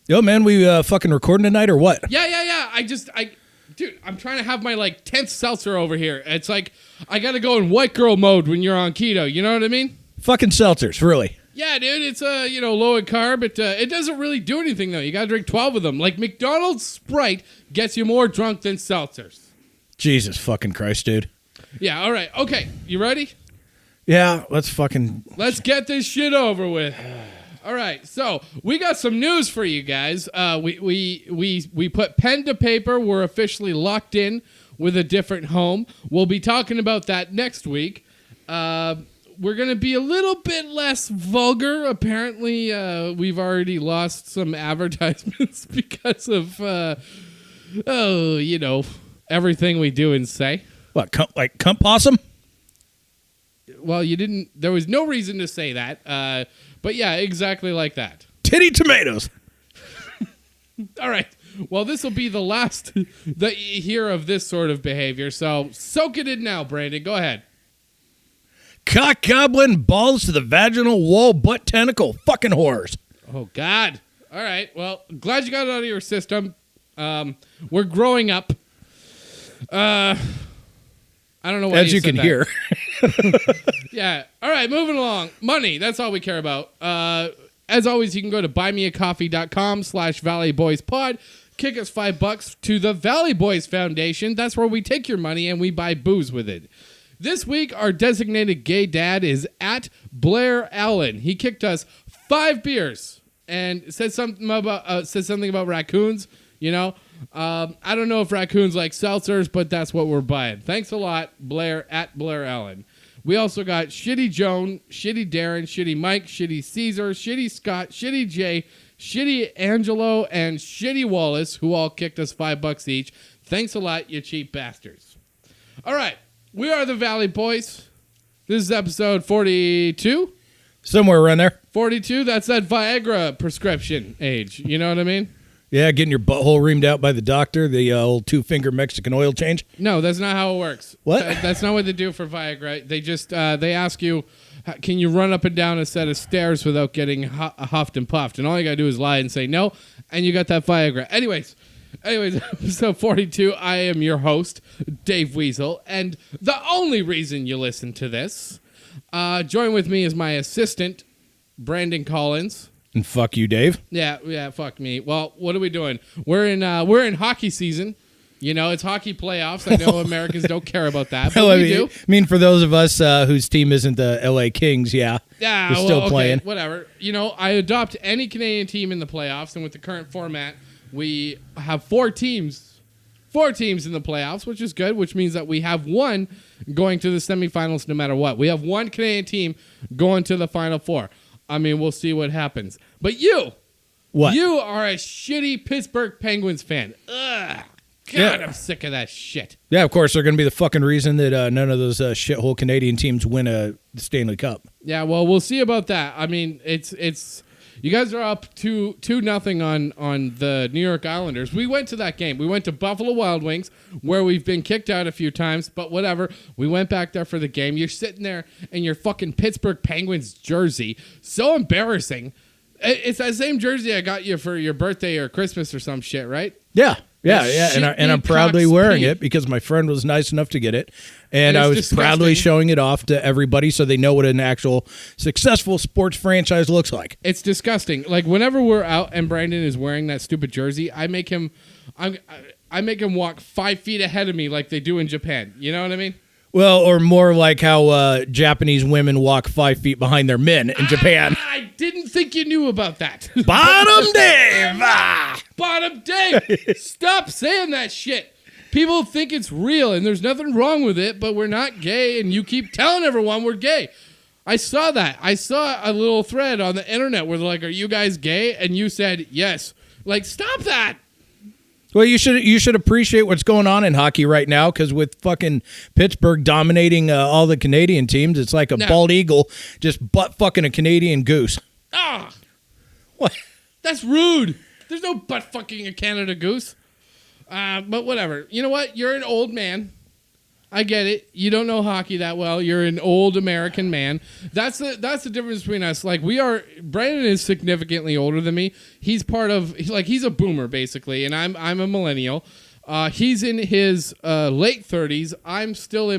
Yo, man, we fucking recording tonight or what? Yeah. Dude, I'm trying to have my 10th seltzer over here. It's like I got to go in white girl mode when you're on keto. You know what I mean? Fucking seltzers, really. Yeah, dude, it's low in carb. It doesn't really do anything though. You got to drink 12 of them. Like McDonald's Sprite gets you more drunk than seltzers. Jesus fucking Christ, dude. Yeah, all right. Okay, you ready? Yeah, let's get this shit over with. All right, so we got some news for you guys. We put pen to paper. We're officially locked in with a different home. We'll be talking about that next week. We're going to be a little bit less vulgar. Apparently, we've already lost some advertisements because of, everything we do and say. What, like cunt possum? Well, you didn't. There was no reason to say that. But yeah, exactly like that. Titty tomatoes. All right. Well, this will be the last that you hear of this sort of behavior. So soak it in now, Brandon. Go ahead. Cock goblin balls to the vaginal wall butt tentacle. Fucking whores. Oh, God. All right. Well, glad you got it out of your system. We're growing up. I don't know what as you can hear. Yeah. All right, moving along. Money. That's all we care about. As always, you can go to buymeacoffee.com/ValleyBoysPod. Kick us $5 to the Valley Boys Foundation. That's where we take your money and we buy booze with it. This week, our designated gay dad is at Blair Allen. He kicked us 5 beers and said something about raccoons. You know, I don't know if raccoons like seltzers, but that's what we're buying. Thanks a lot, Blair at Blair Allen. We also got Shitty Joan, Shitty Darren, Shitty Mike, Shitty Caesar, Shitty Scott, Shitty Jay, Shitty Angelo, and Shitty Wallace, who all kicked us $5 each. Thanks a lot, you cheap bastards. All right. We are the Valley Boys. This is episode 42. Somewhere around there. 42, that's that Viagra prescription age. You know what I mean? Yeah, getting your butthole reamed out by the doctor, the old 2-finger Mexican oil change. No, that's not how it works. What? That's not what they do for Viagra. They just, they ask you, can you run up and down a set of stairs without getting huffed and puffed? And all you got to do is lie and say no, and you got that Viagra. Anyways, episode 42, I am your host, Dave Weasel, and the only reason you listen to this, join with me is my assistant, Brandon Collins. And fuck you, Dave. Yeah, fuck me. Well, what are we doing? We're in hockey season. You know, it's hockey playoffs. I know Americans don't care about that, but we do. I mean, for those of us whose team isn't the LA Kings, we're still playing. Whatever. You know, I adopt any Canadian team in the playoffs, and with the current format, we have 4 teams in the playoffs, which is good, which means that we have one going to the semifinals no matter what. We have one Canadian team going to the Final Four. I mean, we'll see what happens. But you are a shitty Pittsburgh Penguins fan. Ugh. God, I'm sick of that shit. Yeah, of course, they're going to be the fucking reason that none of those shithole Canadian teams win a Stanley Cup. Yeah, well, we'll see about that. I mean, it's you guys are up 2-0 on the New York Islanders. We went to that game. We went to Buffalo Wild Wings, where we've been kicked out a few times, but whatever. We went back there for the game. You're sitting there in your fucking Pittsburgh Penguins jersey. So embarrassing. It's that same jersey I got you for your birthday or Christmas or some shit, right? Yeah. And I'm proudly wearing it because my friend was nice enough to get it. And I was disgusting. Proudly showing it off to everybody so they know what an actual successful sports franchise looks like. It's disgusting. Like, whenever we're out and Brandon is wearing that stupid jersey, I make him walk 5 feet ahead of me like they do in Japan. You know what I mean? Well, or more like how Japanese women walk 5 feet behind their men in Japan. I didn't think you knew about that. Bottom Dave! Bottom Dave! Stop saying that shit. People think it's real, and there's nothing wrong with it, but we're not gay, and you keep telling everyone we're gay. I saw that. I saw a little thread on the internet where they're like, are you guys gay? And you said yes. Like, stop that. Well, you should appreciate what's going on in hockey right now, because with fucking Pittsburgh dominating all the Canadian teams, it's like a bald eagle just butt fucking a Canadian goose. Ah, what? That's rude. There's no butt fucking a Canada goose. But whatever. You know what? You're an old man. I get it. You don't know hockey that well. You're an old American man. That's the difference between us. Like Brandon is significantly older than me. He's he's a boomer basically, and I'm a millennial. He's in his late 30s. I'm still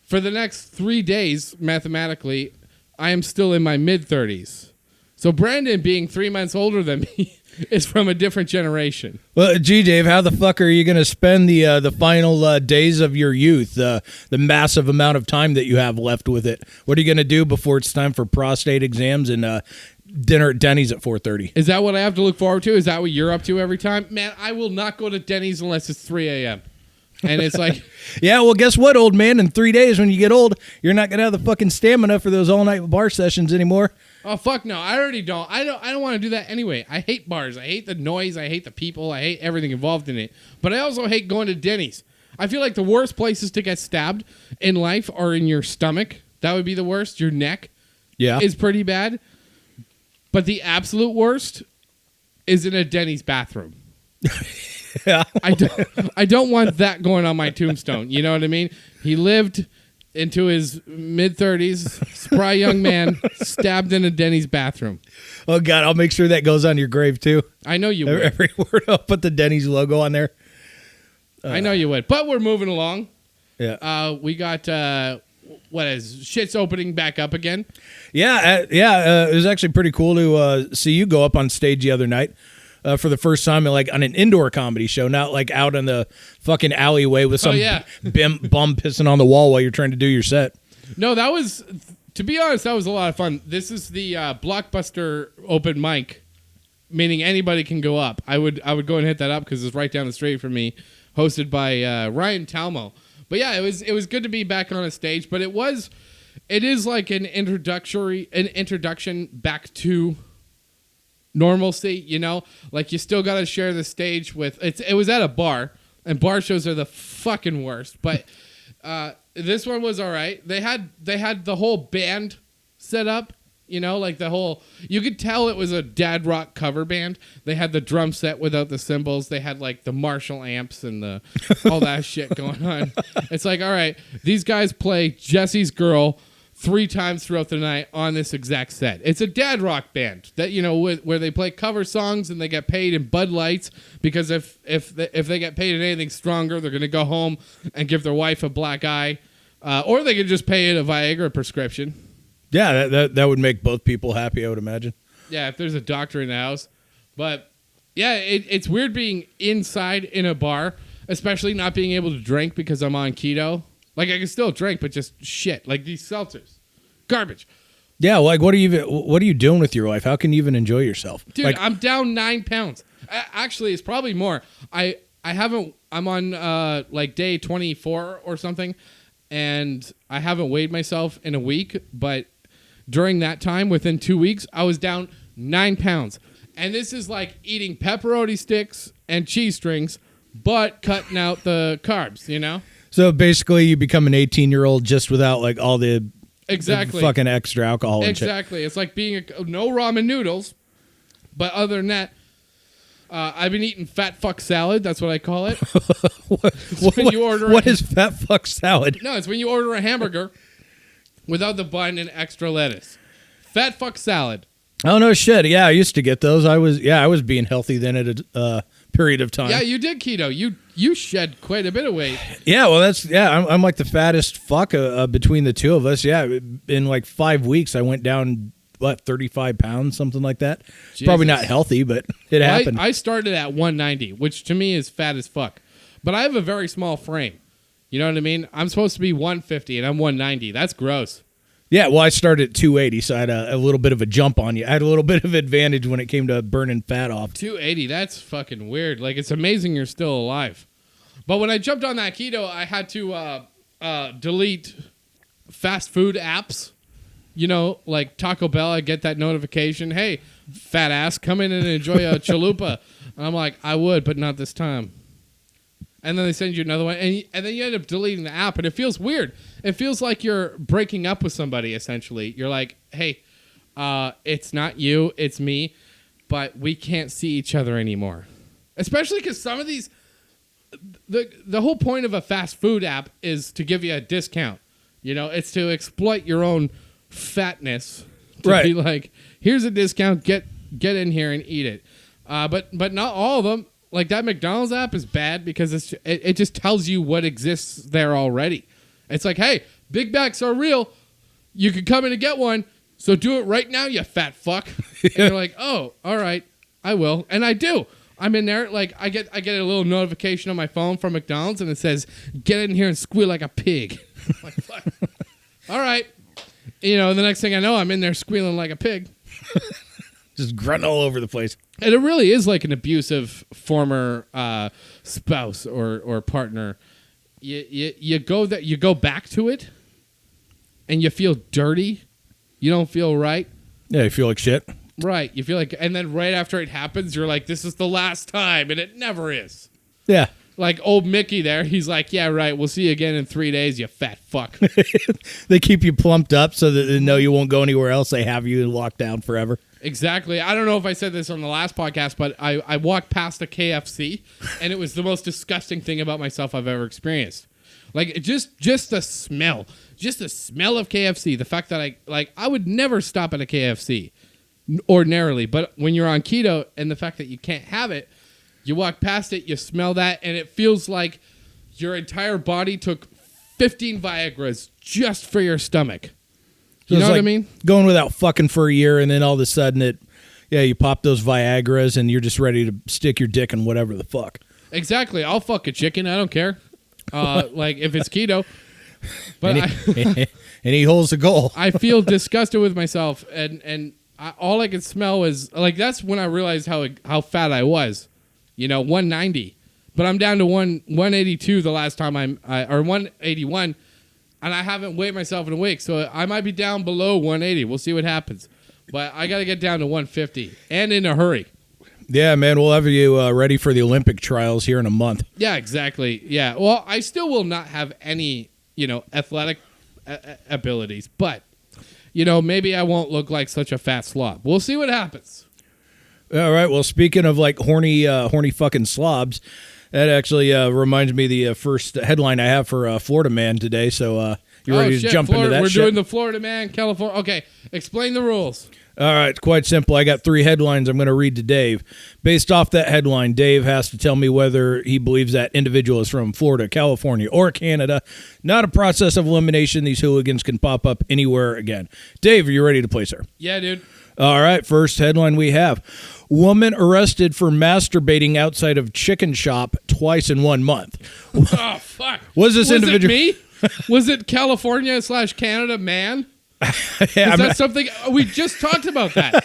for the next 3 days, mathematically, I am still in my mid 30s. So Brandon being 3 months older than me is from a different generation. Well, gee, Dave, how the fuck are you going to spend the final days of your youth, the massive amount of time that you have left with it? What are you going to do before it's time for prostate exams and dinner at Denny's at 4:30? Is that what I have to look forward to? Is that what you're up to every time? Man, I will not go to Denny's unless it's 3 a.m. And it's like... Yeah, well, guess what, old man? In 3 days when you get old, you're not going to have the fucking stamina for those all-night bar sessions anymore. Oh, fuck no. I already don't. I don't want to do that anyway. I hate bars. I hate the noise. I hate the people. I hate everything involved in it. But I also hate going to Denny's. I feel like the worst places to get stabbed in life are in your stomach. That would be the worst. Your neck is pretty bad. But the absolute worst is in a Denny's bathroom. Yeah. I don't want that going on my tombstone. You know what I mean? He lived into his mid-30s, spry young man, stabbed in a Denny's bathroom. Oh, God, I'll make sure that goes on your grave, too. I know you would. Every word, I'll put the Denny's logo on there. I know you would. But we're moving along. Yeah. We got, shit's opening back up again. Yeah, it was actually pretty cool to see you go up on stage the other night. For the first time, like on an indoor comedy show, not like out in the fucking alleyway with some bum pissing on the wall while you're trying to do your set. No, that was, to be honest, that was a lot of fun. This is the Blockbuster open mic, meaning anybody can go up. I would go and hit that up because it's right down the street from me, hosted by Ryan Talmo. But yeah, it was good to be back on a stage. But it is like an introduction back to normalcy, you know, like you still got to share the stage with. It was at a bar, and bar shows are the fucking worst. But this one was all right. They had the whole band set up, you know, like you could tell it was a dad rock cover band. They had the drum set without the cymbals. They had like the Marshall amps and all that shit going on. It's like, all right, these guys play Jesse's Girl 3 times throughout the night on this exact set. It's a dad rock band that, you know, where they play cover songs and they get paid in Bud Lights, because if they get paid in anything stronger, they're going to go home and give their wife a black eye, or they could just pay it a Viagra prescription. Yeah, that would make both people happy, I would imagine. Yeah, if there's a doctor in the house. But yeah, it's weird being inside in a bar, especially not being able to drink because I'm on keto. Like, I can still drink, but just shit. Like these seltzers. Garbage. Yeah, like what are you doing with your life? How can you even enjoy yourself? Dude, like, I'm down 9 pounds. Actually, it's probably more. I'm on like day 24 or something, and I haven't weighed myself in a week, but during that time, within 2 weeks, I was down 9 pounds. And this is like eating pepperoni sticks and cheese strings, but cutting out the carbs, you know? So basically, you become an 18-year-old just without like all the fucking extra alcohol. And exactly, it's like being no ramen noodles, but other than that, I've been eating fat fuck salad. That's what I call it. What is fat fuck salad? No, it's when you order a hamburger without the bun and extra lettuce. Fat fuck salad. Oh no shit! Yeah, I used to get those. I was being healthy then at a period of time. Yeah, you did keto. You shed quite a bit of weight. Yeah, well I'm like the fattest fuck between the two of us. Yeah, in like 5 weeks I went down 35 pounds, something like that. Jesus. Probably not healthy, but it happened. I started at 190, which to me is fat as fuck. But I have a very small frame. You know what I mean? I'm supposed to be 150 and I'm 190. That's gross. Yeah, well, I started at 280, so I had a little bit of a jump on you. I had a little bit of advantage when it came to burning fat off. 280, that's fucking weird. Like, it's amazing you're still alive. But when I jumped on that keto, I had to delete fast food apps. You know, like Taco Bell, I get that notification, hey, fat ass, come in and enjoy a chalupa. And I'm like, I would, but not this time. And then they send you another one, and then you end up deleting the app, and it feels weird. It feels like you're breaking up with somebody, essentially. You're like, hey, it's not you, it's me, but we can't see each other anymore. Especially because some of these the whole point of a fast food app is to give you a discount. It's to exploit your own fatness. To be like, here's a discount. Get in here and eat it. But not all of them. Like that McDonald's app is bad because it just tells you what exists there already. It's like, hey, Big Macs are real. You can come in and get one. So do it right now, you fat fuck. And you're like, oh, all right, I will. And I do. I'm in there. Like I get a little notification on my phone from McDonald's, and it says, get in here and squeal like a pig. I'm like, fuck. All right. The next thing I know, I'm in there squealing like a pig. Just grunting all over the place. And it really is like an abusive former spouse or partner. You go back to it, and you feel dirty. You don't feel right. Yeah, you feel like shit. Right. You feel like, and then right after it happens, you're like, this is the last time, and it never is. Yeah. Like old Mickey there, he's like, yeah, right, we'll see you again in 3 days, you fat fuck. They keep you plumped up so that they know you won't go anywhere else. They have you locked down forever. Exactly. I don't know if I said this on the last podcast, but I walked past a KFC, and it was the most disgusting thing about myself I've ever experienced. Like, just the smell. Just the smell of KFC. The fact that I would never stop at a KFC ordinarily, but when you're on keto and the fact that you can't have it, you walk past it, you smell that, and it feels like your entire body took 15 Viagras just for your stomach. You know what I mean? Going without fucking for a year, and then all of a sudden you pop those Viagras, and you're just ready to stick your dick in whatever the fuck. Exactly. I'll fuck a chicken. I don't care. Like if it's keto. But and he holds the goal. I feel disgusted with myself, and all I could smell was like, that's when I realized how fat I was. 190, but I'm down to 182 the last time or 181, and I haven't weighed myself in a week, so I might be down below 180. We'll see what happens, but I got to get down to 150 and in a hurry. Yeah, man, we'll have you ready for the Olympic trials here in a month. Yeah, exactly. Yeah, well, I still will not have any athletic abilities, but maybe I won't look like such a fat slob. We'll see what happens. All right. Well, speaking of like horny fucking slobs, that actually reminds me of the first headline I have for Florida Man today. So you ready to jump into that? We're doing the Florida Man, California. Okay, explain the rules. All right, it's quite simple. I got 3 headlines I'm going to read to Dave. Based off that headline, Dave has to tell me whether he believes that individual is from Florida, California, or Canada. Not a process of elimination. These hooligans can pop up anywhere again. Dave, are you ready to play, sir? Yeah, dude. All right, first headline we have. Woman arrested for masturbating outside of chicken shop twice in 1 month. Oh, fuck. Was individual? It me? Was it California/Canada man? Yeah, is that something? We just talked about that.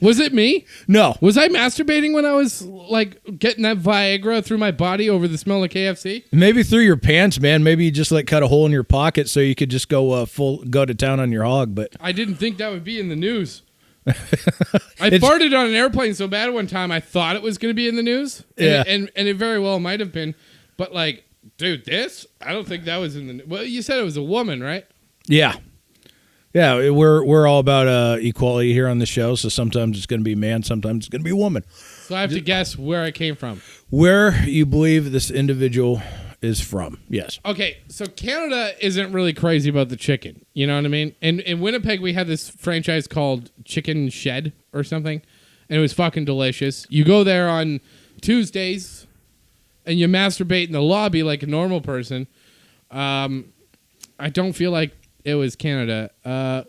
Was it me? No. Was I masturbating when I was like getting that Viagra through my body over the smell of KFC? Maybe through your pants, man. Maybe you just like cut a hole in your pocket so you could just go go to town on your hog. But I didn't think that would be in the news. I farted on an airplane so bad one time I thought it was going to be in the news. Yeah. And it very well might have been. But like, dude, I don't think that was in the news. Well, you said it was a woman, right? Yeah. Yeah, we're all about equality here on the show, so sometimes it's going to be man, sometimes it's going to be woman. So I have to guess where it came from. Where you believe this individual is from, yes. Okay, so Canada isn't really crazy about the chicken, you know what I mean? In Winnipeg, we had this franchise called Chicken Shed or something, and it was fucking delicious. You go there on Tuesdays, and you masturbate in the lobby like a normal person. I don't feel like it was Canada.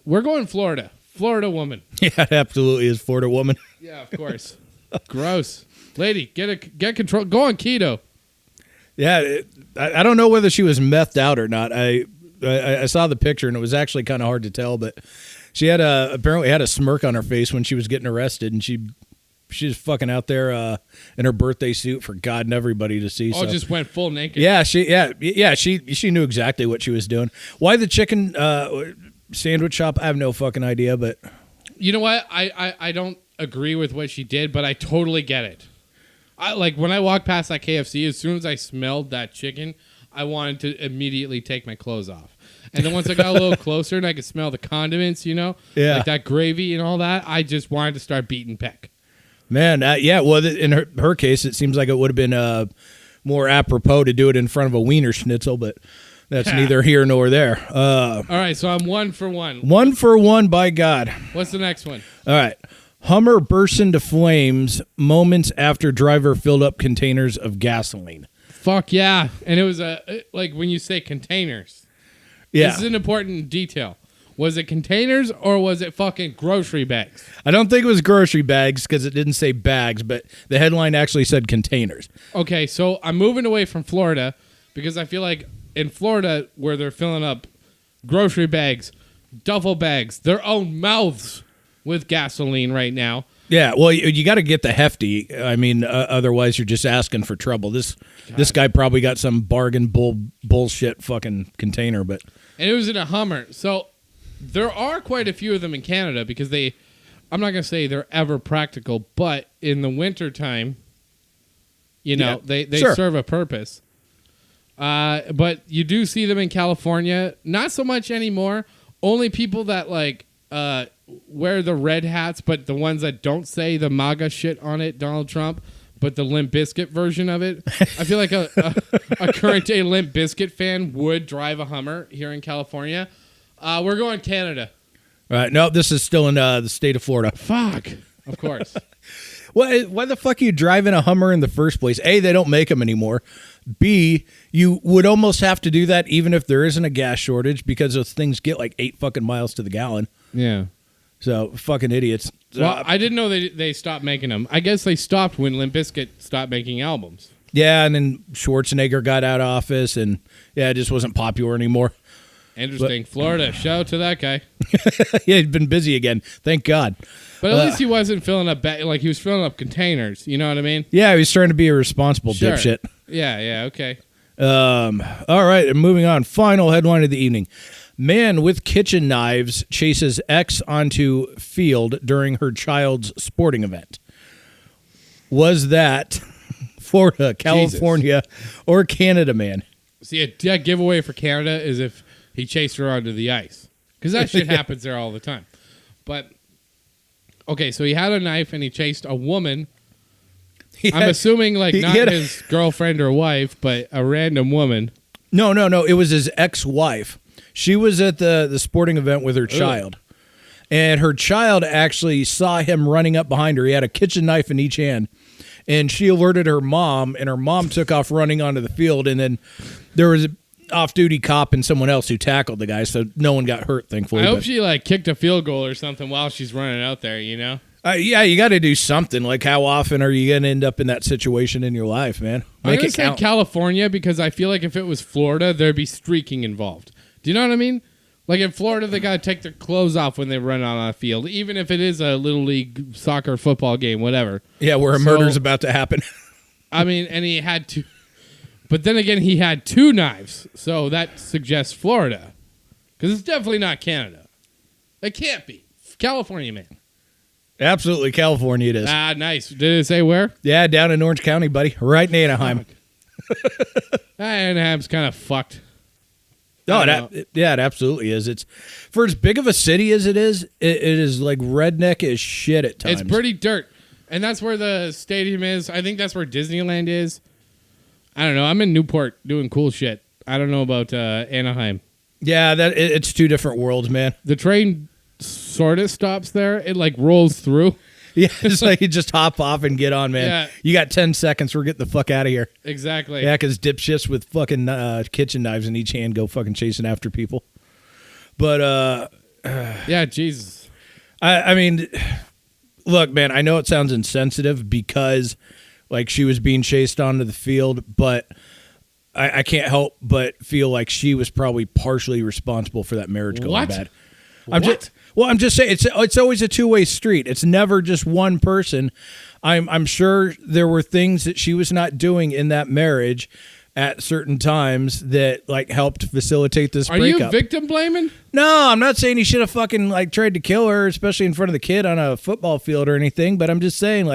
We're going Florida. Florida woman. Yeah, it absolutely is Florida woman. Yeah, of course. Gross. Lady, get control. Go on keto. Yeah, I don't know whether she was methed out or not. I saw the picture, and it was actually kind of hard to tell, but she had apparently had a smirk on her face when she was getting arrested, and she's fucking out there in her birthday suit for God and everybody to see. Oh, so. Just went full naked. Yeah, she knew exactly what she was doing. Why the chicken sandwich shop? I have no fucking idea, but you know what? I don't agree with what she did, but I totally get it. Like when I walked past that KFC, as soon as I smelled that chicken, I wanted to immediately take my clothes off. And then once I got a little closer and I could smell the condiments, like that gravy and all that, I just wanted to start beating peck. Man, yeah. Well, in her case, it seems like it would have been more apropos to do it in front of a Wiener Schnitzel, but that's neither here nor there. All right, so I'm 1 for 1. 1 for 1, by God. What's the next one? All right. Hummer bursts into flames moments after driver filled up containers of gasoline. Fuck yeah. And it was like when you say containers. Yeah. This is an important detail. Was it containers or was it fucking grocery bags? I don't think it was grocery bags because it didn't say bags, but the headline actually said containers. Okay, so I'm moving away from Florida because I feel like in Florida where they're filling up grocery bags, duffel bags, their own mouths with gasoline right now. Yeah, well, you got to get the hefty. I mean, otherwise you're just asking for trouble. This guy probably got some bargain bullshit fucking container, but and it was in a Hummer. So there are quite a few of them in Canada because I'm not going to say they're ever practical, but in the wintertime, they sure. serve a purpose. But you do see them in California. Not so much anymore. Only people that wear the red hats, but the ones that don't say the MAGA shit on it, Donald Trump, but the Limp Bizkit version of it. I feel like a current day Limp Bizkit fan would drive a Hummer here in California. We're going Canada. All right. No, this is still in the state of Florida. Fuck. Of course. Why the fuck are you driving a Hummer in the first place? A, they don't make them anymore. B, you would almost have to do that even if there isn't a gas shortage because those things get like 8 fucking miles to the gallon. Yeah. So, fucking idiots. Well, I didn't know they stopped making them. I guess they stopped when Limp Bizkit stopped making albums. Yeah, and then Schwarzenegger got out of office, and yeah, it just wasn't popular anymore. Interesting. But Florida, shout out to that guy. Yeah, he'd been busy again. Thank God. But at least he wasn't filling up, he was filling up containers. You know what I mean? Yeah, he was trying to be a responsible dipshit. Yeah, okay. All right, and moving on. Final headline of the evening. Man with kitchen knives chases ex onto field during her child's sporting event. Was that Florida, California, or Canada, man? See, a giveaway for Canada is if he chased her onto the ice. Because that shit happens there all the time. But, okay, so he had a knife and he chased a woman. I'm assuming, not his girlfriend or wife, but a random woman. No. It was his ex-wife. She was at the sporting event with her child. And her child actually saw him running up behind her. He had a kitchen knife in each hand. And she alerted her mom, and her mom took off running onto the field. And then there was an off-duty cop and someone else who tackled the guy, so no one got hurt, thankfully. I hope she, kicked a field goal or something while she's running out there, you know? Yeah, you got to do something. Like, how often are you going to end up in that situation in your life, man? Make it count. California, because I feel like if it was Florida, there'd be streaking involved. Do you know what I mean? Like in Florida, they got to take their clothes off when they run on a field, even if it is a little league soccer football game, whatever. Yeah, where a murder's about to happen. I mean, and he had to. But then again, he had 2 knives, so that suggests Florida. Because it's definitely not Canada. It can't be. California, man. Absolutely, California it is. Ah, nice. Did it say where? Yeah, down in Orange County, buddy. Right in Anaheim. Anaheim's kind of fucked. Oh, it absolutely is. It's for as big of a city as it is like redneck as shit at times. It's pretty dirt. And that's where the stadium is. I think that's where Disneyland is. I don't know. I'm in Newport doing cool shit. I don't know about Anaheim. Yeah, it's 2 different worlds, man. The train sort of stops there. It rolls through. Yeah, it's like you just hop off and get on, man. Yeah. You got 10 seconds. We're getting the fuck out of here. Exactly. Yeah, because dipshits with fucking kitchen knives in each hand go fucking chasing after people. But, yeah, Jesus. I mean, look, man, I know it sounds insensitive because, she was being chased onto the field, but I can't help but feel like she was probably partially responsible for that marriage going bad. I'm just saying it's always a 2-way street. It's never just one person. I'm sure there were things that she was not doing in that marriage at certain times that helped facilitate this breakup. Are you victim blaming? No, I'm not saying he should have fucking tried to kill her, especially in front of the kid on a football field or anything. But I'm just saying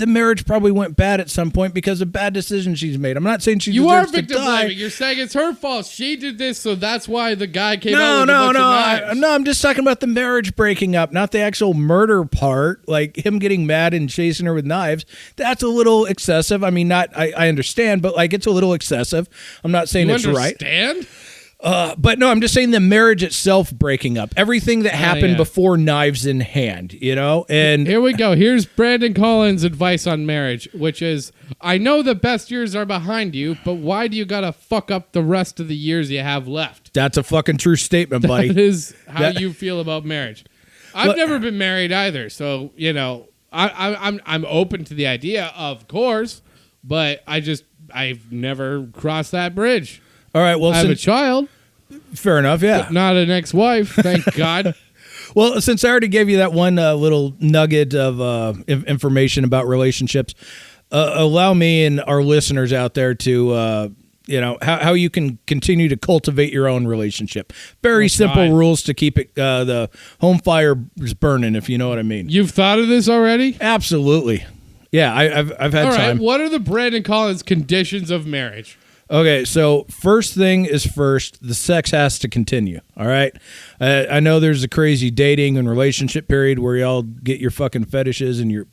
the marriage probably went bad at some point because of bad decisions she's made. I'm not saying she You are deserves to victim die. blaming. You're saying it's her fault. She did this, so that's why the guy came No, out with a bunch of knives. I'm just talking about the marriage breaking up, not the actual murder part. Like him getting mad and chasing her with knives. That's a little excessive. I mean, I understand, but like it's a little excessive. I'm not saying it's right. Understand? But no, I'm just saying the marriage itself breaking up. Everything that happened before knives in hand, And here we go. Here's Brandon Collins' advice on marriage, which is, I know the best years are behind you, but why do you gotta fuck up the rest of the years you have left? That's a fucking true statement, buddy. That is how you feel about marriage. I've never been married either, so I'm open to the idea, of course, but I've never crossed that bridge. All right, well, I have a child. Fair enough, yeah. But not an ex-wife, thank God. Well, since I already gave you that one little nugget of information about relationships, allow me and our listeners out there to, how you can continue to cultivate your own relationship. Very simple rules to keep it the home fire is burning, if you know what I mean. You've thought of this already? Absolutely. Yeah, I've had All right, time. what are the Brandon Collins conditions of marriage? Okay, so first thing is first, the sex has to continue, all right? I know there's a crazy dating and relationship period where y'all get your fucking fetishes and your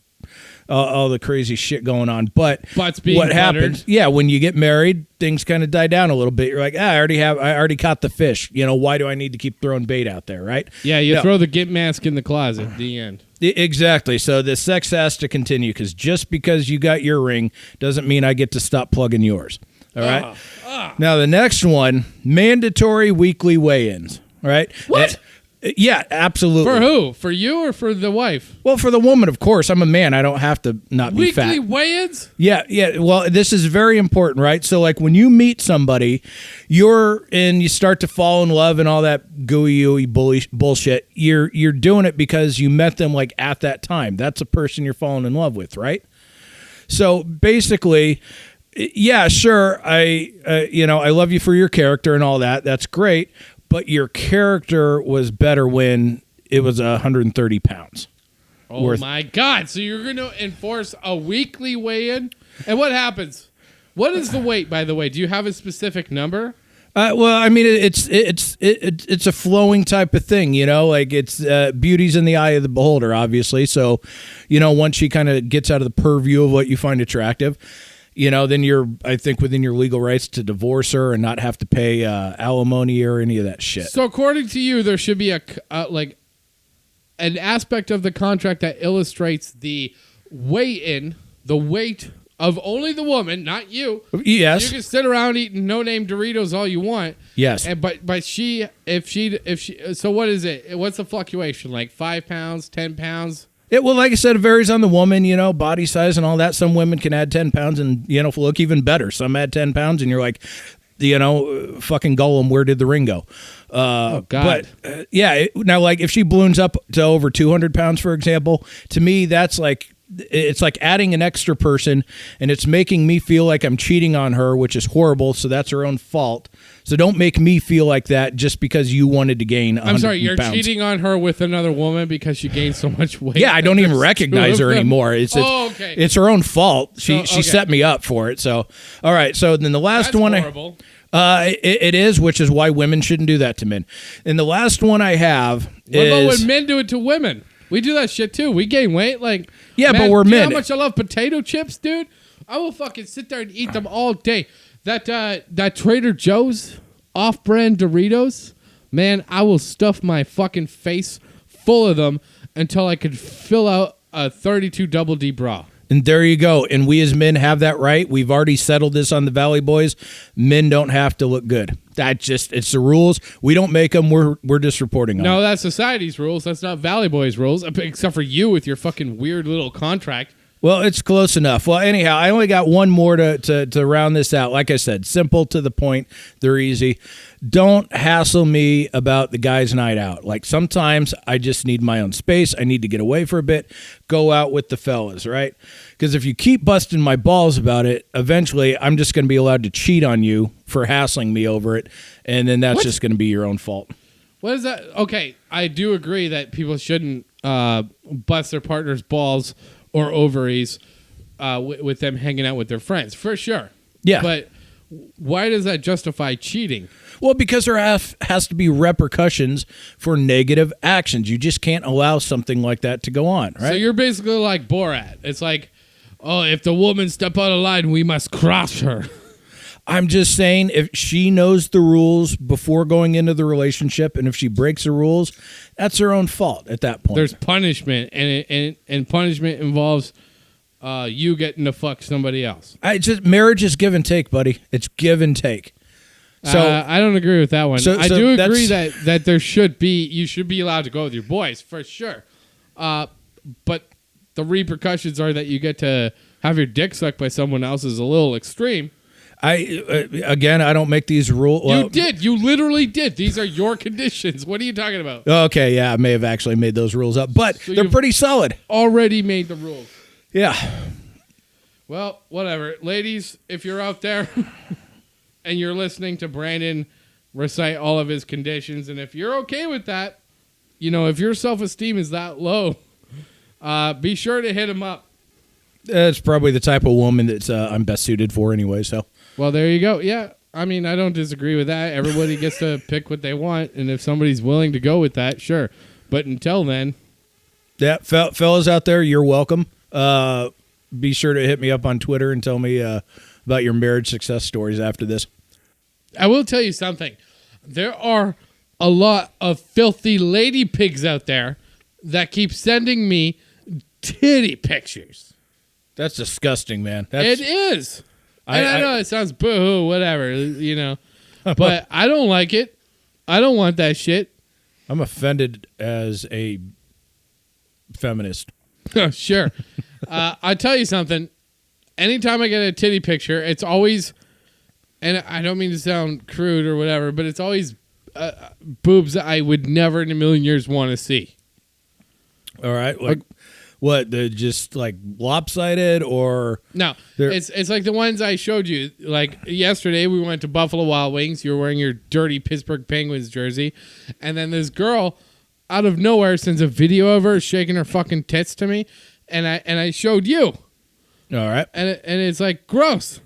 all the crazy shit going on, but Butts being what buttered. happens, when you get married, things kind of die down a little bit. You're like, I already caught the fish. Why do I need to keep throwing bait out there, right? Yeah, you throw the gimp mask in the closet, the end. Exactly. So the sex has to continue because just because you got your ring doesn't mean I get to stop plugging yours. All right. Now the next one, mandatory weekly weigh-ins. All right. What? Yeah, absolutely. For who? For you or for the wife? Well, for the woman, of course. I'm a man. I don't have to not be fat. Weekly weigh-ins? Yeah. Well, this is very important, right? So, like, when you meet somebody, you start to fall in love and all that gooey bullshit. You're doing it because you met them like at that time. That's a person you're falling in love with, right? So basically, yeah, sure. I love you for your character and all that. That's great. But your character was better when it was 130 pounds. Oh, my God. So you're going to enforce a weekly weigh-in? And what happens? What is the weight, by the way? Do you have a specific number? Well, I mean, it's a flowing type of thing, like it's beauty's in the eye of the beholder, obviously. So, once she kind of gets out of the purview of what you find attractive, then you're, I think, within your legal rights to divorce her and not have to pay alimony or any of that shit. So according to you, there should be an aspect of the contract that illustrates the weigh-in, the weight of only the woman, not you. Yes. You can sit around eating no-name Doritos all you want. Yes. But if she, so what is it? What's the fluctuation? Like 5 pounds, 10 pounds? Well, like I said, it varies on the woman, body size and all that. Some women can add 10 pounds and, look even better. Some add 10 pounds and you're like, fucking Gollum, where did the ring go? Oh, God. But, now, like, if she balloons up to over 200 pounds, for example, to me, that's like, it's like adding an extra person, and it's making me feel like I'm cheating on her, which is horrible, so that's her own fault. So don't make me feel like that just because you wanted to gain 100 I'm sorry, you're pounds. cheating on her with another woman because she gained so much weight. Yeah, I don't even recognize her anymore. It's her own fault. She set me up for it. So, all right. So then the last one. That's horrible. It is, which is why women shouldn't do that to men. And the last one I have What about when men do it to women? We do that shit too. We gain weight. Like, yeah, man, but we're do you know men. how much I love potato chips, dude? I will fucking sit there and eat them all day. That Trader Joe's off-brand Doritos, man, I will stuff my fucking face full of them until I could fill out a 32 Double D bra. And there you go. And we as men have that right. We've already settled this on the Valley Boys. Men don't have to look good. It's the rules. We don't make them. We're just reporting on No, it. that's society's rules. That's not Valley Boys rules, except for you with your fucking weird little contract. Well, it's close enough. Well, anyhow, I only got one more to round this out. Like I said, simple to the point. They're easy. Don't hassle me about the guys' night out. Like, sometimes I just need my own space. I need to get away for a bit. Go out with the fellas, right? Because if you keep busting my balls about it, eventually I'm just going to be allowed to cheat on you for hassling me over it. And then that's just going to be your own fault. What is that? Okay, I do agree that people shouldn't bust their partner's balls or ovaries with them hanging out with their friends, for sure. Yeah. But why does that justify cheating? Well, because there has to be repercussions for negative actions. You just can't allow something like that to go on, right? So you're basically like Borat. It's like, oh, if the woman step out of line, we must crush her. I'm just saying, if she knows the rules before going into the relationship, and if she breaks the rules, that's her own fault at that point. There's punishment, and punishment involves you getting to fuck somebody else. Marriage is give and take, buddy. It's give and take. So I don't agree with that one. I so do agree that you should be allowed to go with your boys for sure. But the repercussions are that you get to have your dick sucked by someone else is a little extreme. I don't make these rules. Well, you did. You literally did. These are your conditions. What are you talking about? Okay, yeah, I may have actually made those rules up, but So they're pretty solid. Already made the rules. Yeah. Well, whatever. Ladies, if you're out there and you're listening to Brandon recite all of his conditions, and if you're okay with that, if your self-esteem is that low, be sure to hit him up. It's probably the type of woman that I'm best suited for anyway, so. Well, there you go. Yeah, I mean, I don't disagree with that. Everybody gets to pick what they want, and if somebody's willing to go with that, sure. But until then. Yeah, fellas out there, you're welcome. Be sure to hit me up on Twitter and tell me about your marriage success stories after this. I will tell you something. There are a lot of filthy lady pigs out there that keep sending me titty pictures. That's disgusting, man. It is. I know it sounds boo-hoo, whatever, but I don't like it. I don't want that shit. I'm offended as a feminist. Sure. I'll tell you something. Anytime I get a titty picture, it's always, and I don't mean to sound crude or whatever, but it's always boobs that I would never in a million years want to see. All right. Like, what? They're just like lopsided or? No, it's like the ones I showed you. Like yesterday, we went to Buffalo Wild Wings. You were wearing your dirty Pittsburgh Penguins jersey. And then this girl out of nowhere sends a video of her shaking her fucking tits to me. And I showed you. All right. And it's like gross.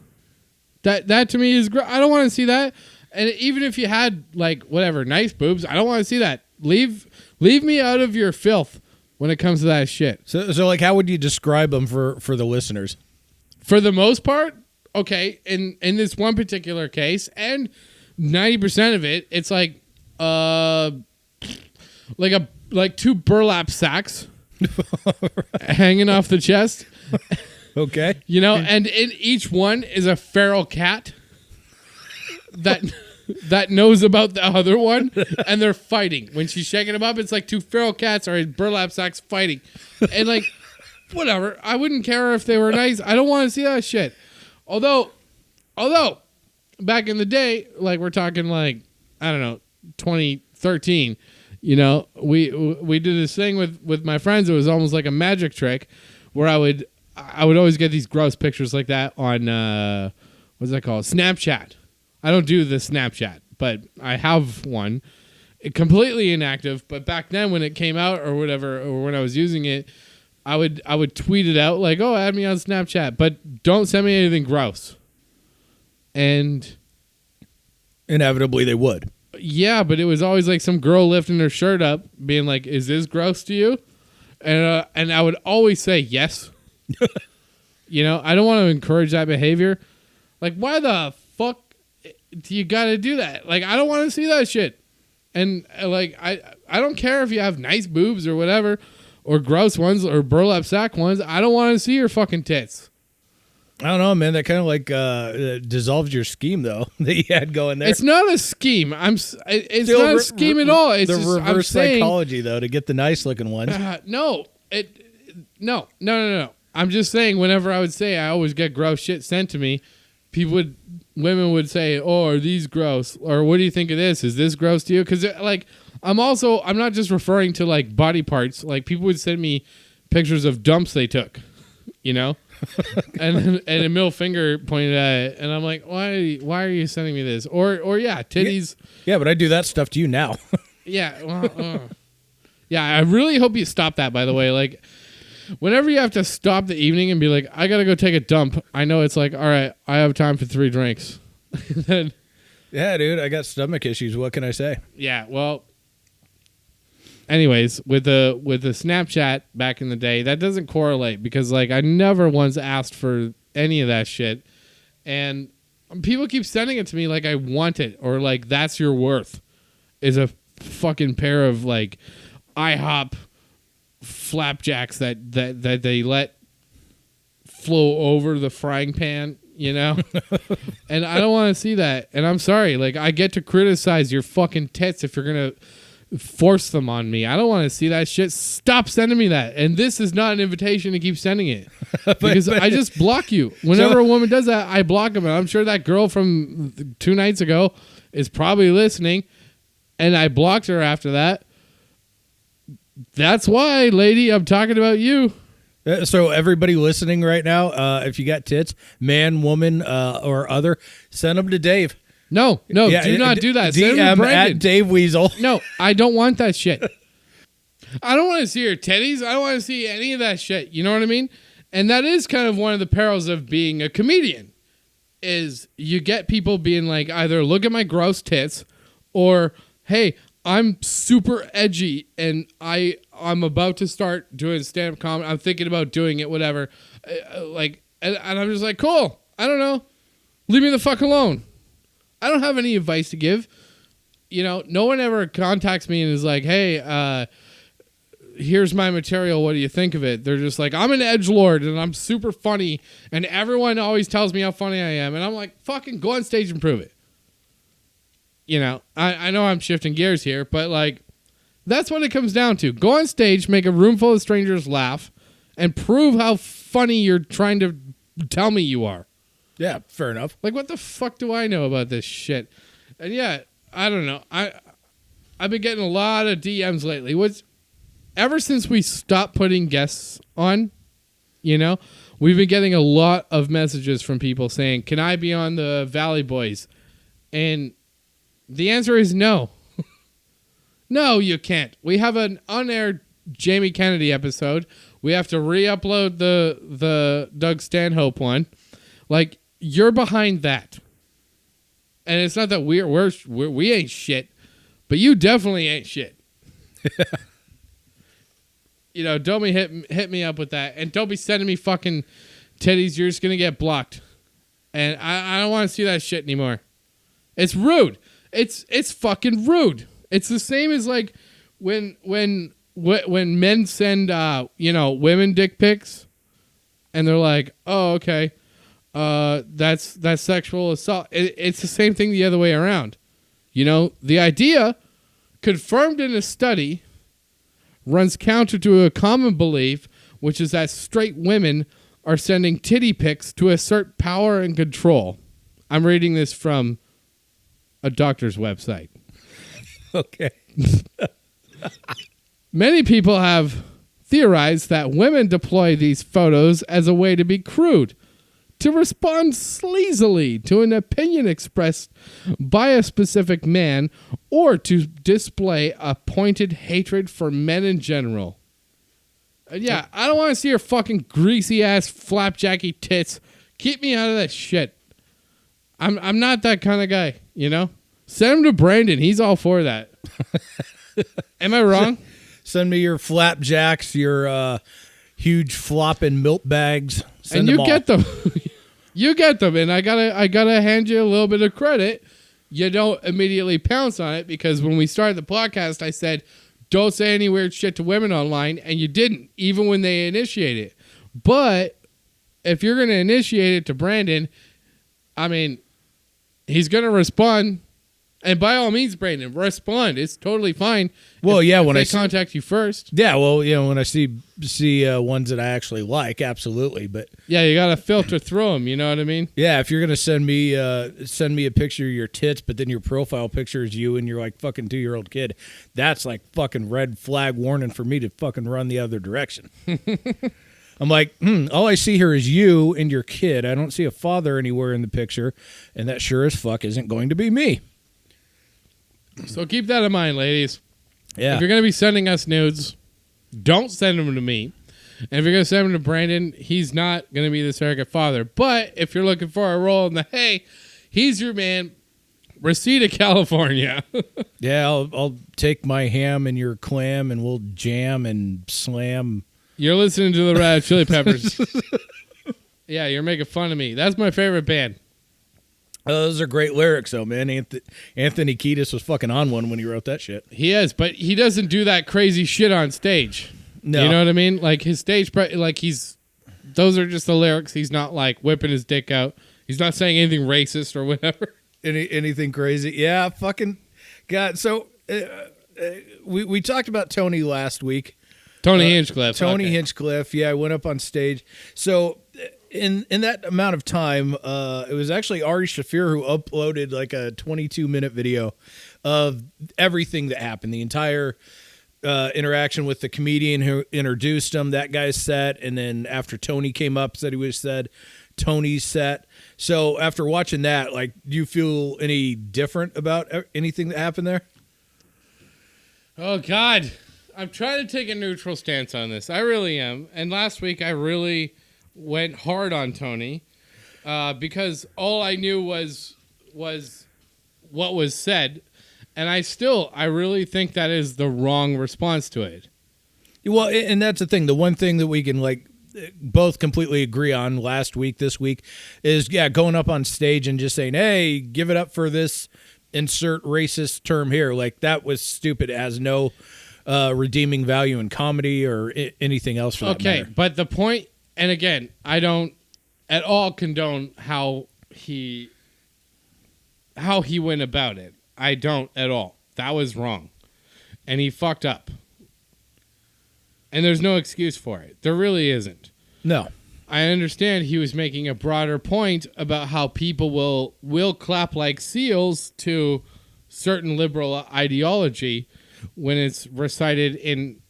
That to me is gross. I don't want to see that. And even if you had like whatever nice boobs, I don't want to see that. Leave me out of your filth when it comes to that shit. So like, how would you describe them for the listeners? For the most part, okay. In this one particular case, and 90% of it, it's like two burlap sacks hanging off the chest. Okay. And in each one is a feral cat that knows about the other one, and they're fighting. When she's shaking them up, it's like two feral cats or burlap sacks fighting. And like, whatever. I wouldn't care if they were nice. I don't want to see that shit. Although, back in the day, like we're talking like, I don't know, 2013, we did this thing with my friends. It was almost like a magic trick where I would always get these gross pictures like that on, what's that called? Snapchat. I don't do the Snapchat, but I have one. Completely inactive, but back then when it came out or whatever, or when I was using it, I would tweet it out like, oh, add me on Snapchat, but don't send me anything gross. And inevitably they would. Yeah, but it was always like some girl lifting her shirt up being like, is this gross to you? And I would always say yes. I don't want to encourage that behavior. Like, why the fuck do you got to do that? Like, I don't want to see that shit. And like, I don't care if you have nice boobs or whatever, or gross ones or burlap sack ones. I don't want to see your fucking tits. I don't know, man. That kind of like dissolves your scheme, though, that you had going there. It's not a scheme. It's not a scheme at all. It's the just, reverse psychology, though, to get the nice-looking ones. No. I'm just saying, whenever I would say I always get gross shit sent to me, women would say, "Oh, are these gross?" Or "What do you think of this? Is this gross to you?" Because like, I'm not just referring to like body parts. Like, people would send me pictures of dumps they took, and a middle finger pointed at it, and I'm like, why are you sending me this? Or yeah, titties. Yeah, but I do that stuff to you now. Yeah, well, yeah. I really hope you stop that. By the way, like, whenever you have to stop the evening and be like, I gotta go take a dump, I know it's like, all right, I have time for 3 drinks. Then, yeah, dude, I got stomach issues. What can I say? Yeah, well, anyways, with the Snapchat back in the day, that doesn't correlate because like I never once asked for any of that shit, and people keep sending it to me like I want it or like that's your worth is a fucking pair of like IHOP flapjacks that they let flow over the frying pan, you know? And I don't want to see that. And I'm sorry, like I get to criticize your fucking tits if you're gonna force them on me. I don't want to see that shit. Stop sending me that. And this is not an invitation to keep sending it because I just block you. Whenever a woman does that, I block them. And I'm sure that girl from 2 nights ago is probably listening, and I blocked her after that. That's why, lady, I'm talking about you. So everybody listening right now, if you got tits, man, woman, or other, send them to Dave. No, do not do that. Send DM them to Brandon. at Dave Weasel. No, I don't want that shit. I don't want to see your titties. I don't want to see any of that shit. You know what I mean? And that is kind of one of the perils of being a comedian is you get people being like either look at my gross tits or, hey, I'm super edgy and I'm about to start doing stand-up comedy. I'm thinking about doing it, whatever. And I'm just like, cool. I don't know. Leave me the fuck alone. I don't have any advice to give. You know, no one ever contacts me and is like, hey, here's my material. What do you think of it? They're just like, I'm an edgelord and I'm super funny. And everyone always tells me how funny I am. And I'm like, fucking go on stage and prove it. You know, I know I'm shifting gears here, but like, that's what it comes down to. Go on stage, make a room full of strangers laugh, and prove how funny you're trying to tell me you are. Yeah, fair enough. Like, what the fuck do I know about this shit? And yeah, I don't know. I've been getting a lot of DMs lately. Ever since we stopped putting guests on, you know, we've been getting a lot of messages from people saying, can I be on the Valley Boys? And the answer is no. No, you can't. We have an unaired Jamie Kennedy episode. We have to re-upload the Doug Stanhope one. Like, you're behind that. And it's not that we ain't shit, but you definitely ain't shit. You know, don't be hit me up with that. And don't be sending me fucking titties. You're just going to get blocked. And I don't want to see that shit anymore. It's rude. It's fucking rude. It's the same as like when men send women dick pics and they're like, "Oh, okay. That's sexual assault." It's the same thing the other way around. You know, the idea confirmed in a study runs counter to a common belief, which is that straight women are sending titty pics to assert power and control. I'm reading this from a doctor's website. Okay. Many people have theorized that women deploy these photos as a way to be crude, to respond sleazily to an opinion expressed by a specific man, or to display a pointed hatred for men in general. Yeah, I don't want to see your fucking greasy ass flapjacky tits. Keep me out of that shit. I'm not that kind of guy, you know? Send him to Brandon. He's all for that. Am I wrong? Send me your flapjacks, your huge flopping milk bags. Send and you them get them. You get them, and I gotta hand you a little bit of credit. You don't immediately pounce on it because when we started the podcast, I said, don't say any weird shit to women online, and you didn't, even when they initiate it. But if you're gonna initiate it to Brandon, I mean, he's gonna respond. And by all means, Brandon, respond. It's totally fine. Well, when I contact you first. Yeah, well, when I see ones that I actually like, absolutely. But yeah, you gotta filter through them. You know what I mean? Yeah, if you're gonna send me a picture of your tits, but then your profile picture is you and you're like fucking 2-year-old kid, that's like fucking red flag warning for me to fucking run the other direction. I'm like, all I see here is you and your kid. I don't see a father anywhere in the picture, and that sure as fuck isn't going to be me. So keep that in mind, ladies. Yeah. If you're going to be sending us nudes, don't send them to me. And if you're going to send him to Brandon, he's not going to be the surrogate father. But if you're looking for a role in the Hey, he's your man. Reseda, California. Yeah, I'll take my ham and your clam, and we'll jam and slam. You're listening to the Red Hot Chili Peppers. Yeah, you're making fun of me. That's my favorite band. Those are great lyrics, though, man. Anthony Kiedis was fucking on one when he wrote that shit. He is, but he doesn't do that crazy shit on stage. No. You know what I mean? Like his stage, those are just the lyrics. He's not like whipping his dick out. He's not saying anything racist or whatever. Anything crazy? Yeah, fucking God. So we talked about Tony last week. Tony Hinchcliffe. Tony Hinchcliffe. Yeah, I went up on stage. So in that amount of time, it was actually Ari Shaffir who uploaded like a 22-minute video of everything that happened, the entire interaction with the comedian who introduced him, that guy's set, and then after Tony came up, said Tony's set. So after watching that, like, do you feel any different about anything that happened there? Oh, God. I'm trying to take a neutral stance on this. I really am. And last week, I really went hard on Tony because all I knew was what was said. And I really think that is the wrong response to it. Well, and that's the thing. The one thing that we can, like, both completely agree on last week, this week, is, going up on stage and just saying, hey, give it up for this insert racist term here. Like, that was stupid. It has no redeeming value in comedy or anything else for that matter. Okay, but the point, and again, I don't at all condone how he went about it. I don't at all. That was wrong. And he fucked up. And there's no excuse for it. There really isn't. No. I understand he was making a broader point about how people will clap like seals to certain liberal ideology when it's recited in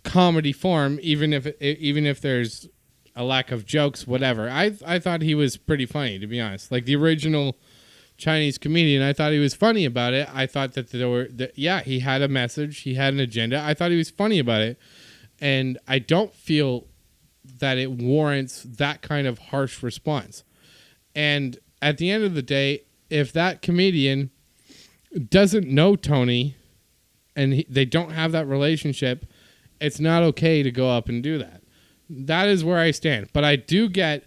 comedy form, even if there's a lack of jokes, whatever. I thought he was pretty funny, to be honest. Like the original Chinese comedian, I thought he was funny about it. I thought that he had a message, he had an agenda. I thought he was funny about it. And I don't feel that it warrants that kind of harsh response. And at the end of the day, if that comedian doesn't know Tony and they don't have that relationship, it's not okay to go up and do that. That is where I stand. But I do get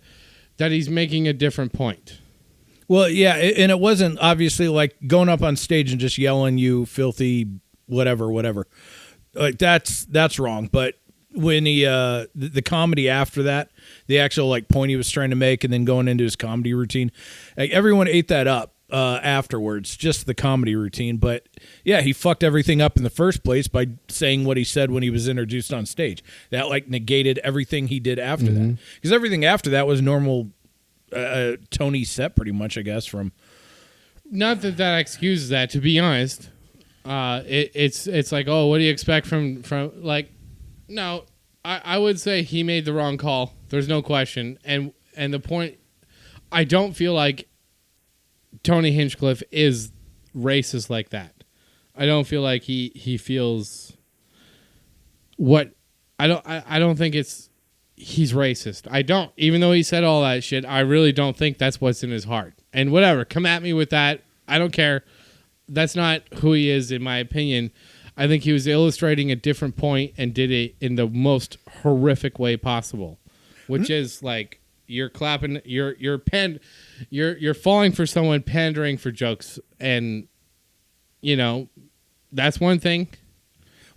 that he's making a different point. Well, yeah, and it wasn't obviously like going up on stage and just yelling, you filthy whatever. Like that's wrong. But when he the comedy after that, the actual like point he was trying to make, and then going into his comedy routine, like, everyone ate that up afterwards, just the comedy routine. But yeah, he fucked everything up in the first place by saying what he said when he was introduced on stage. That like negated everything he did after that, because everything after that was normal Tony set, pretty much, I guess. From not that excuses that, to be honest. It's like, oh, what do you expect from like? No, I would say he made the wrong call. There's no question. And the point, I don't feel like Tony Hinchcliffe is racist like that. I don't feel like he feels what I don't think he's racist. I don't. Even though he said all that shit, I really don't think that's what's in his heart. And whatever, come at me with that. I don't care. That's not who he is, in my opinion. I think he was illustrating a different point and did it in the most horrific way possible, which is like you're clapping, you're falling for someone pandering for jokes, and that's one thing.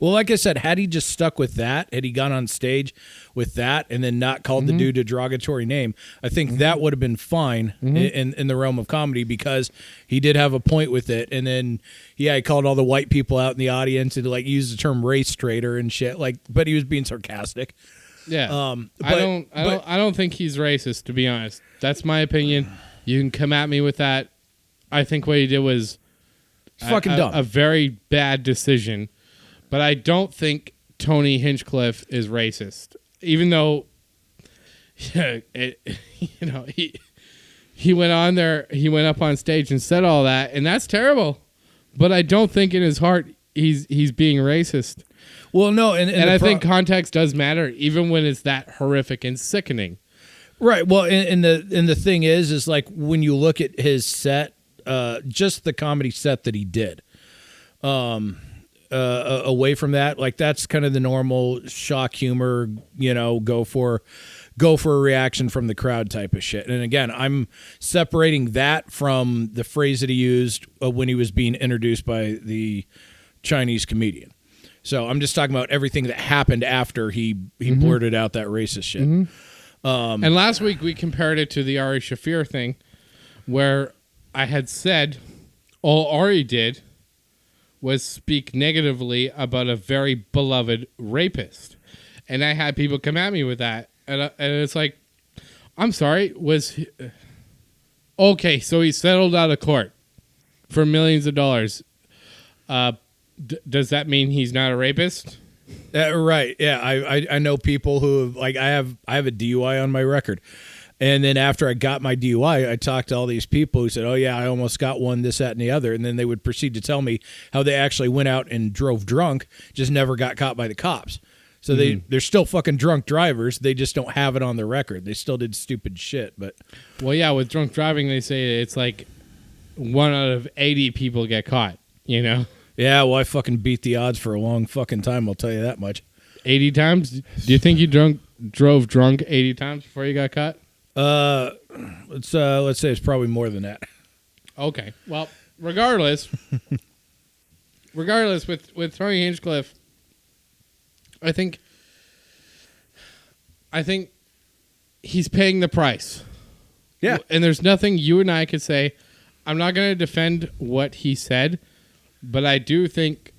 Well, like I said, had he just stuck with that, had he gone on stage with that and then not called the dude a derogatory name, I think that would have been fine in the realm of comedy, because he did have a point with it. And then, he called all the white people out in the audience and like used the term race traitor and shit. Like, but he was being sarcastic. Yeah. I don't think he's racist, to be honest. That's my opinion. You can come at me with that. I think what he did was fucking dumb. A very bad decision. But I don't think Tony Hinchcliffe is racist, even though, he went on there, he went up on stage and said all that, and that's terrible. But I don't think in his heart he's being racist. Well, no, and I think context does matter, even when it's that horrific and sickening. Right. Well, and the thing is like when you look at his set, just the comedy set that he did, away from that, like that's kind of the normal shock humor, go for a reaction from the crowd type of shit. And again, I'm separating that from the phrase that he used when he was being introduced by the Chinese comedian. So I'm just talking about everything that happened after he blurted out that racist shit. And last week we compared it to the Ari Shaffir thing, where I had said all Ari did was speak negatively about a very beloved rapist. And I had people come at me with that. And it's like, I'm sorry, okay, so he settled out of court for millions of dollars. Does that mean he's not a rapist? Right. Yeah. I know people who like I have a DUI on my record. And then after I got my DUI, I talked to all these people who said, oh, yeah, I almost got one, this, that, and the other. And then they would proceed to tell me how they actually went out and drove drunk, just never got caught by the cops. So they're still fucking drunk drivers. They just don't have it on their record. They still did stupid shit. But well, yeah, with drunk driving, they say it's like 1 out of 80 people get caught, Yeah, well, I fucking beat the odds for a long fucking time, I'll tell you that much. 80 times? Do you think you drove drunk 80 times before you got caught? Let's say it's probably more than that. Okay. Well, regardless with Tony Hinchcliffe, I think he's paying the price. Yeah. And there's nothing you and I could say. I'm not going to defend what he said, but I do think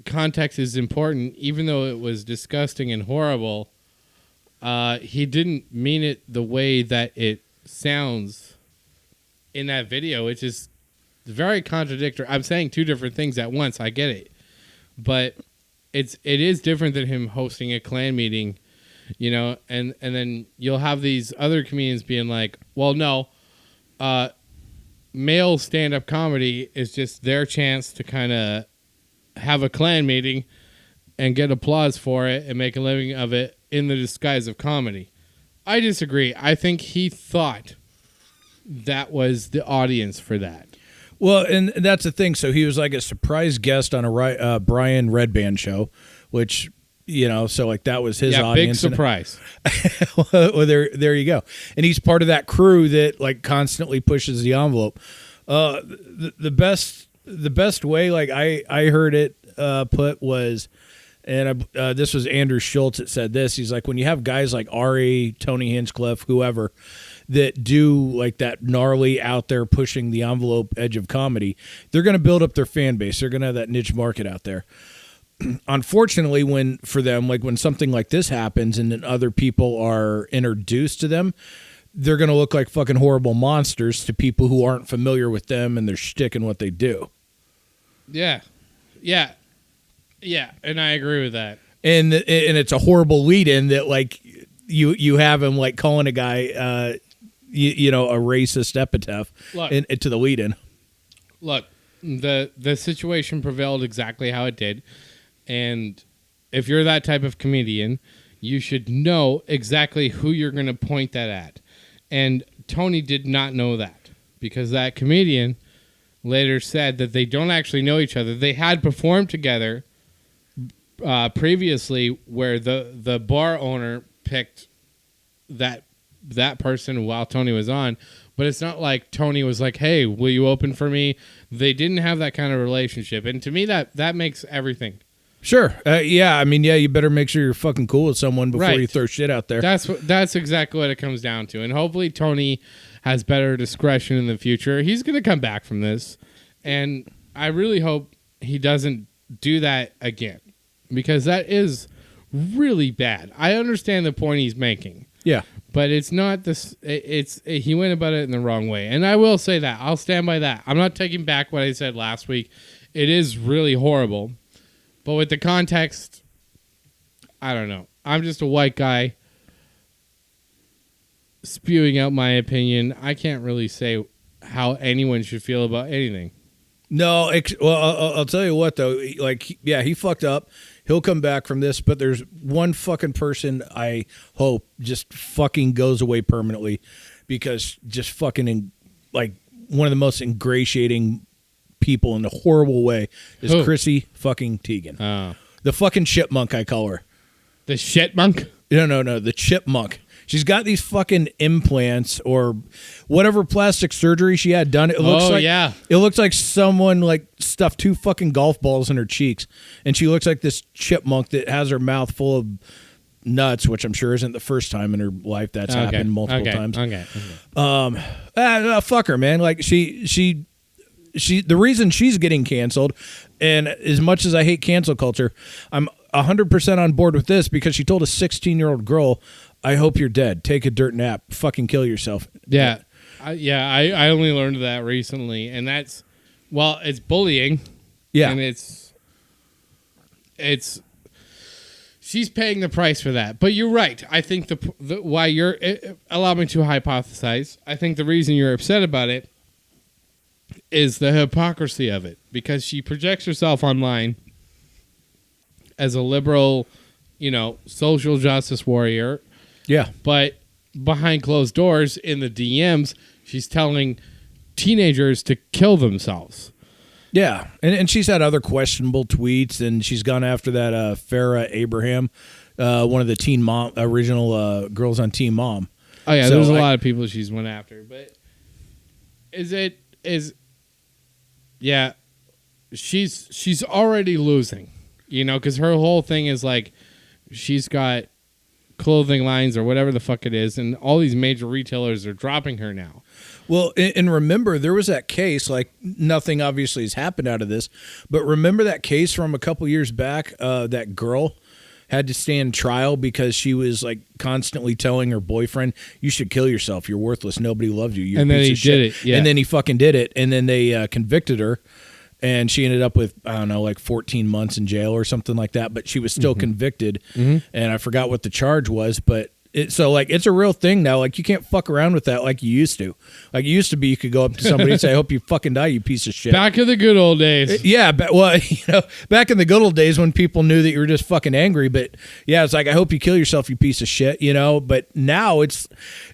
context is important, even though it was disgusting and horrible. He didn't mean it the way that it sounds in that video, which is very contradictory. I'm saying two different things at once. I get it. But it is different than him hosting a Klan meeting, and then you'll have these other comedians being like, well, no, male stand-up comedy is just their chance to kind of have a Klan meeting and get applause for it and make a living of it in the disguise of comedy. I disagree. I think he thought that was the audience for that. Well, and that's the thing. So he was like a surprise guest on a Brian Redband show, which, so like that was his audience. Big surprise. Well, there you go. And he's part of that crew that like constantly pushes the envelope. The best way, like I heard it put was, and this was Andrew Schultz that said this. He's like, when you have guys like Ari, Tony Hinchcliffe, whoever, that do like that gnarly out there pushing the envelope edge of comedy, they're going to build up their fan base. They're going to have that niche market out there. Unfortunately, when something like this happens and then other people are introduced to them, they're going to look like fucking horrible monsters to people who aren't familiar with them and their shtick and what they do. Yeah. And I agree with that. And it's a horrible lead-in that like you have him like calling a guy a racist epitaph to the lead-in. Look, the situation prevailed exactly how it did, and if you're that type of comedian, you should know exactly who you're going to point that at. And Tony did not know that, because that comedian later said that they don't actually know each other. They had performed together previously, where the bar owner picked that person while Tony was on, but it's not like Tony was like, hey, will you open for me? They didn't have that kind of relationship, and to me that makes everything. Sure. You better make sure you're fucking cool with someone before you throw shit out there. That's exactly what it comes down to, and hopefully Tony has better discretion in the future. He's going to come back from this, and I really hope he doesn't do that again, because that is really bad. I understand the point he's making. Yeah. But it's not this. He went about it in the wrong way, and I will say that. I'll stand by that. I'm not taking back what I said last week. It is really horrible, but with the context, I don't know. I'm just a white guy spewing out my opinion. I can't really say how anyone should feel about anything. No, well, I'll tell you what though. Like, yeah, he fucked up. he'll come back from this. But there's one fucking person I hope just fucking goes away permanently, because just fucking like one of the most ingratiating people in a horrible way is Who? Chrissy fucking Teigen. Oh. The fucking chipmunk, I call her. The shitmunk? No, the chipmunk. She's got these fucking implants or whatever plastic surgery she had done. It looks it looks like someone like stuffed 2 fucking golf balls in her cheeks, and she looks like this chipmunk that has her mouth full of nuts, which I'm sure isn't the first time in her life that's happened multiple times. Fuck her, man. Like she the reason she's getting canceled, and as much as I hate cancel culture, I'm 100% on board with this, because she told a 16-year-old girl, I hope you're dead. Take a dirt nap. Fucking kill yourself. Yeah. I only learned that recently, and that's, well, it's bullying. Yeah. And it's she's paying the price for that. But you're right. I think the why you're, allow me to hypothesize, I think the reason you're upset about it is the hypocrisy of it, because she projects herself online as a liberal, social justice warrior. Yeah. But behind closed doors in the DMs, she's telling teenagers to kill themselves. Yeah. And she's had other questionable tweets, and she's gone after that Farrah Abraham, one of the Teen Mom, original girls on Teen Mom. Oh, yeah, so there's a lot of people she's went after. But she's already losing, because her whole thing is like she's got clothing lines or whatever the fuck it is, and all these major retailers are dropping her now. Well, and remember, there was that case, like nothing obviously has happened out of this, but remember that case from a couple years back, that girl had to stand trial because she was like constantly telling her boyfriend, you should kill yourself, you're worthless, nobody loves you, you're and a then piece he of shit. did it. Yeah. And then he fucking did it, and then they convicted her, and she ended up with, I don't know, like 14 months in jail or something like that, but she was still convicted, and I forgot what the charge was, but it's a real thing now. Like, you can't fuck around with that like you used to. Like, it used to be you could go up to somebody and say, I hope you fucking die, you piece of shit. Back in the good old days. Yeah, back in the good old days when people knew that you were just fucking angry, but yeah, it's like, I hope you kill yourself, you piece of shit, but now it's,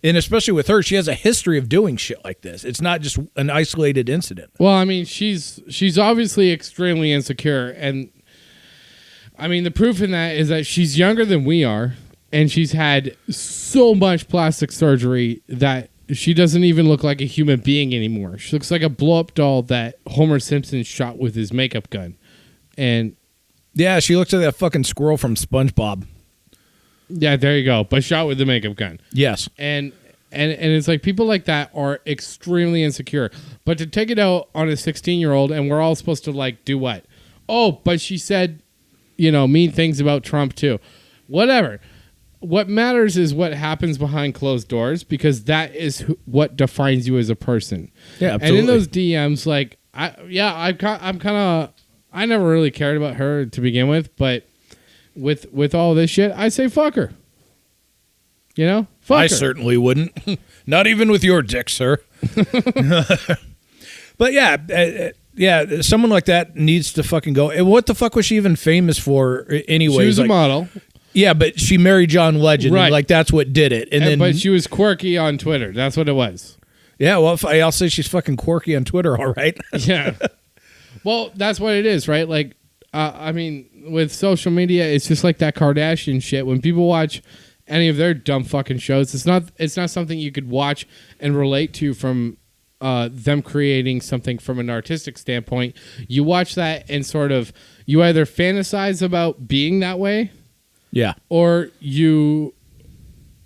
and especially with her, she has a history of doing shit like this. It's not just an isolated incident. Well, I mean, she's obviously extremely insecure, and I mean, the proof in that is that she's younger than we are, and she's had so much plastic surgery that she doesn't even look like a human being anymore. She looks like a blow-up doll that Homer Simpson shot with his makeup gun. And yeah, she looks like that fucking squirrel from SpongeBob. Yeah, there you go. But shot with the makeup gun. Yes. And it's like people like that are extremely insecure. But to take it out on a 16-year-old, and we're all supposed to like do what? Oh, but she said, mean things about Trump too. Whatever. What matters is what happens behind closed doors, because that is what defines you as a person. Yeah, absolutely. And in those DMs, like, I never really cared about her to begin with, but with all this shit, I say fuck her. Fuck I her. certainly wouldn't. Not even with your dick, sir. But yeah, someone like that needs to fucking go. And what the fuck was she even famous for anyway? She was a model. Yeah, but she married John Legend. Right. And, like, that's what did it. But she was quirky on Twitter. That's what it was. Yeah, well, I'll say she's fucking quirky on Twitter, all right? Yeah. Well, that's what it is, right? Like, I mean, with social media, it's just like that Kardashian shit. When people watch any of their dumb fucking shows, it's not something you could watch and relate to from them creating something from an artistic standpoint. You watch that and sort of, you either fantasize about being that way, yeah, or you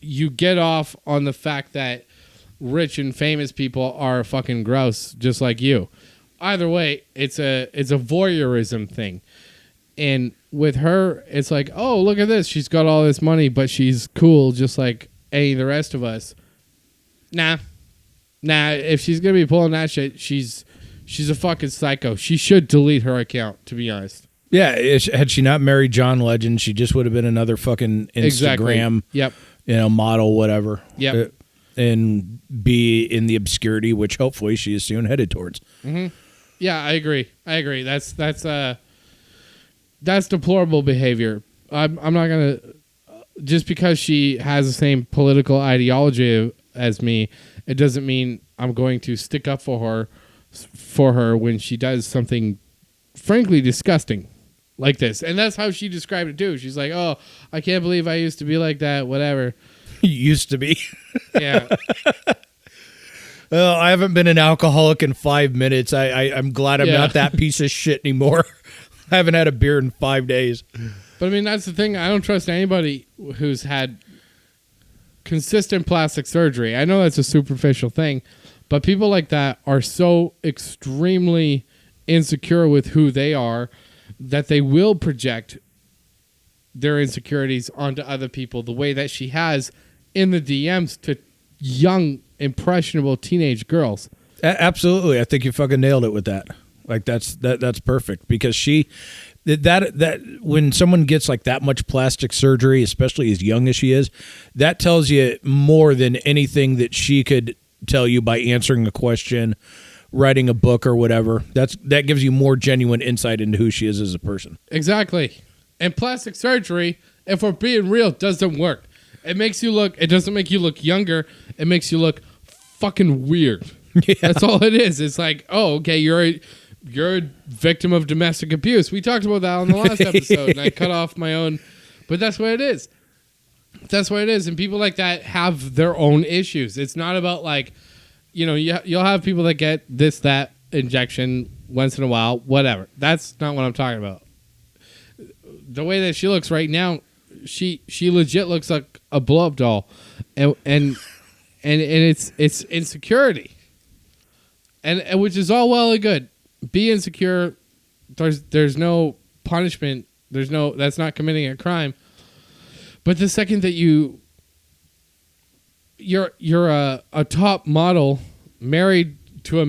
get off on the fact that rich and famous people are fucking gross, just like you. Either way, it's a voyeurism thing. And with her, it's like, oh, look at this. She's got all this money, but she's cool just like any of the rest of us. Nah. If she's going to be pulling that shit, she's a fucking psycho. She should delete her account, to be honest. Yeah, had she not married John Legend, she just would have been another fucking Instagram, Yep. Model, whatever. Yep. And be in the obscurity, which hopefully she is soon headed towards. Mm-hmm. Yeah, I agree. That's that's deplorable behavior. I'm not gonna, just because she has the same political ideology as me, it doesn't mean I'm going to stick up for her when she does something frankly disgusting like this. And that's how she described it too. She's like, "Oh, I can't believe I used to be like that, whatever." Used to be. Yeah. I haven't been an alcoholic in 5 minutes. I'm glad I'm not that piece of shit anymore. I haven't had a beer in 5 days. But I mean, that's the thing. I don't trust anybody who's had consistent plastic surgery. I know that's a superficial thing, but people like that are so extremely insecure with who they are that they will project their insecurities onto other people the way that she has in the DMs to young, impressionable teenage girls. Absolutely. I think you fucking nailed it with that. Like that's perfect, because that when someone gets like that much plastic surgery, especially as young as she is, that tells you more than anything that she could tell you by answering a question, writing a book or whatever. That gives you more genuine insight into who she is as a person. Exactly. And plastic surgery, if we're being real, doesn't work. It doesn't make you look younger. It makes you look fucking weird. Yeah. That's all it is. It's like, oh, okay, you're a victim of domestic abuse. We talked about that on the last episode, and I cut off my own. But that's what it is. That's what it is. And people like that have their own issues. It's not about like, you'll have people that get that injection once in a while, whatever. That's not what I'm talking about. The way that she looks right now, she legit looks like a blow-up doll, and it's insecurity, and which is all well and good. Be insecure. There's no punishment. That's not committing a crime. But the second that you're a top model married to a